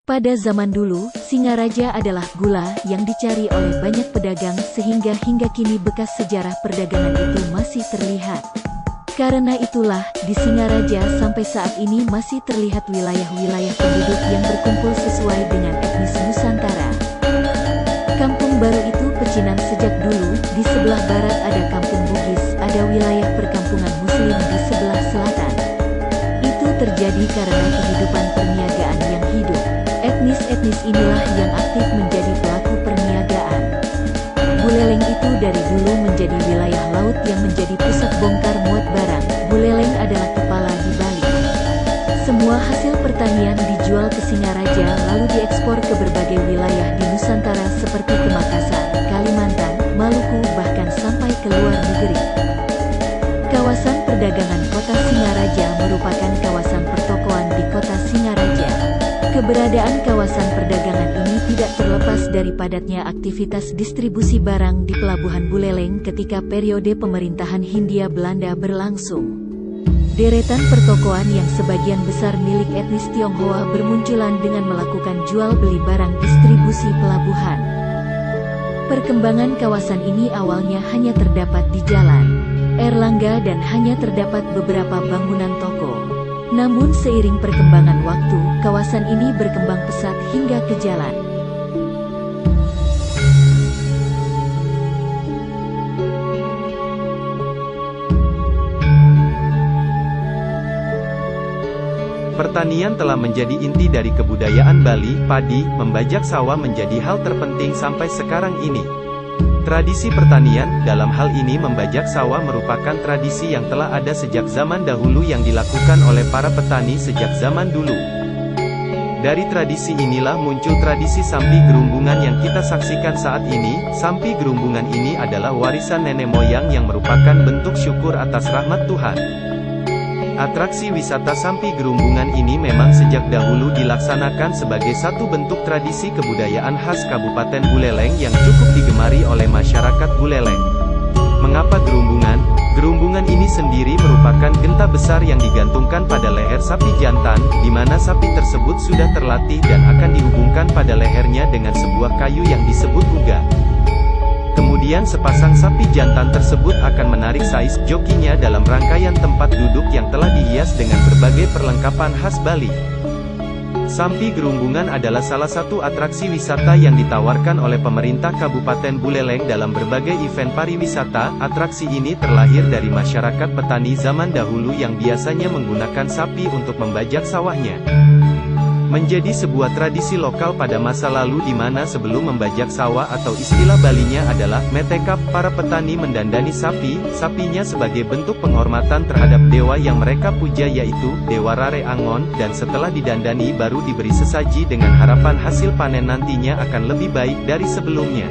Pada zaman dulu, Singaraja adalah gula yang dicari oleh banyak pedagang sehingga hingga kini bekas sejarah perdagangan itu masih terlihat. Karena itulah, di Singaraja sampai saat ini masih terlihat wilayah-wilayah penduduk yang berkumpul sesuai dengan etnis Nusantara. Kampung baru itu pecinan sejak dulu, di sebelah barat ada Kampung Bugis, ada wilayah perkampungan Muslim di sebelah selatan. Itu terjadi karena kehidupan perniagaan yang hidup. Etnis-etnis inilah yang aktif menjadi pelaku perniagaan. Buleleng itu dari dulu menjadi wilayah laut yang menjadi pusat bongkar muat barang. Buleleng adalah kepala di Bali. Semua hasil pertanian dijual ke Singaraja lalu diekspor ke berbagai wilayah di Nusantara seperti ke Makassar, Kalimantan, Maluku bahkan sampai ke luar negeri. Kawasan perdagangan kota Singaraja merupakan kawasan pertokoan di kota Singaraja. Keberadaan kawasan perdagangan ini tidak terlepas dari padatnya aktivitas distribusi barang di Pelabuhan Buleleng ketika periode pemerintahan Hindia Belanda berlangsung. Deretan pertokoan yang sebagian besar milik etnis Tionghoa bermunculan dengan melakukan jual beli barang distribusi pelabuhan. Perkembangan kawasan ini awalnya hanya terdapat di Jalan Erlangga dan hanya terdapat beberapa bangunan toko. Namun seiring perkembangan waktu, kawasan ini berkembang pesat hingga ke jalan Pertanian telah menjadi inti dari kebudayaan Bali. Padi, membajak sawah menjadi hal terpenting sampai sekarang ini. Tradisi pertanian, dalam hal ini membajak sawah merupakan tradisi yang telah ada sejak zaman dahulu yang dilakukan oleh para petani sejak zaman dulu. Dari tradisi inilah muncul tradisi Sampi Gerumbungan yang kita saksikan saat ini. Sampi Gerumbungan ini adalah warisan nenek moyang yang merupakan bentuk syukur atas rahmat Tuhan. Atraksi wisata Sampi Gerumbungan ini memang sejak dahulu dilaksanakan sebagai satu bentuk tradisi kebudayaan khas Kabupaten Buleleng yang cukup digemari oleh masyarakat Buleleng. Mengapa gerumbungan? Gerumbungan ini sendiri merupakan genta besar yang digantungkan pada leher sapi jantan, di mana sapi tersebut sudah terlatih dan akan dihubungkan pada lehernya dengan sebuah kayu yang disebut uga. Kemudian sepasang sapi jantan tersebut akan menarik sais jokinya dalam rangkaian tempat duduk yang telah dihias dengan berbagai perlengkapan khas Bali. Sampi Gerumbungan adalah salah satu atraksi wisata yang ditawarkan oleh pemerintah Kabupaten Buleleng dalam berbagai event pariwisata. Atraksi ini terlahir dari masyarakat petani zaman dahulu yang biasanya menggunakan sapi untuk membajak sawahnya. Menjadi sebuah tradisi lokal pada masa lalu di mana sebelum membajak sawah atau istilah Balinya adalah metekap, para petani mendandani sapinya sebagai bentuk penghormatan terhadap dewa yang mereka puja yaitu Dewa Rare Angon, dan setelah didandani baru diberi sesaji dengan harapan hasil panen nantinya akan lebih baik dari sebelumnya.